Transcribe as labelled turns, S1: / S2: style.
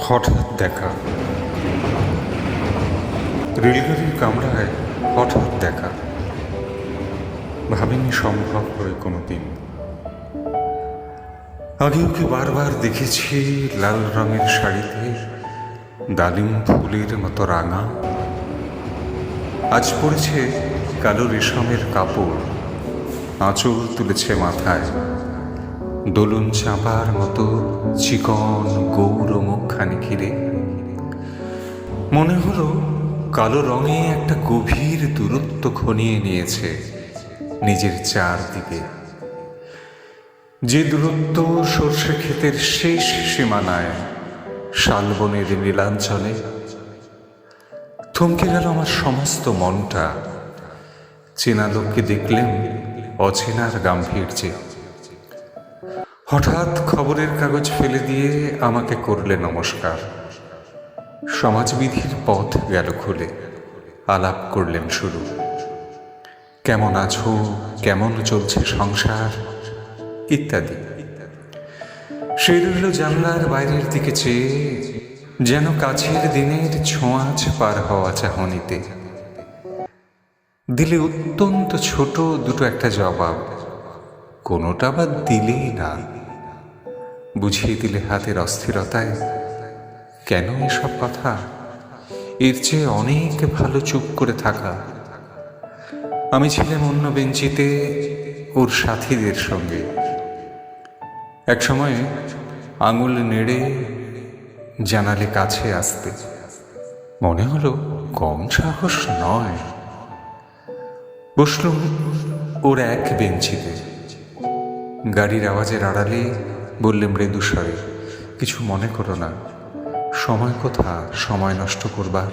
S1: হঠাৎ দেখা, রেলগাড়ির কামরায় হঠাৎ দেখা। ভাবিনি সম্ভব হয় কোনোদিন। আগে ওকে বারবার দেখেছি লাল রঙের শাড়িতে, ডালিম ফুলের মতো রাঙা। আজ পড়েছে কালো রেশমের কাপড়, আঁচল তুলেছে মাথায়, দোলন চাঁপার মতো চিকন গৌর মুখখানি ঘিরে। মনে হলো কালো রঙে একটা গভীর দূরত্ব ঘনিয়ে নিয়েছে নিজের চারদিকে, যে দূরত্ব সর্ষে ক্ষেতের শেষ সীমানায়, শালবনের নীলাঞ্চলে। থমকে গেল আমার সমস্ত মনটা। চেনা লোককে দেখলেন অচেনার গাম্ভীর্যে। হঠাৎ খবরের কাগজ ফেলে দিয়ে আমাকে করলে নমস্কার। সমাজবিধির পথ গেল খুলে, আলাপ করলেন শুরু। কেমন আছো, কেমন চলছে সংসার, ইত্যাদি। সে রইল জানলার বাইরের দিকে চেয়ে, যেন কাছের দিনের ছোঁয়াচ পার হওয়া চাহনিতে। দিলে অত্যন্ত ছোট দুটো একটা জবাব, কোনোটা বা দিলেই না। বুঝিয়ে দিলে হাতের অস্থিরতায়, কেন এসব কথা, এর চেয়ে অনেক ভালো চুপ করে থাকা। আমি ছিলাম অন্য বেঞ্চিতে ওর সাথীদের সঙ্গে। এক সময় আঙুল নেড়ে জানালে কাছে আসতে, মনে হলো কম সাহস নয়। বসলুম ওর এক বেঞ্চিতে। গাড়ির আওয়াজের আড়ালে বললে মৃদু স্বরে, কিছু মনে করো না, সময় কোথা সময় নষ্ট করবার।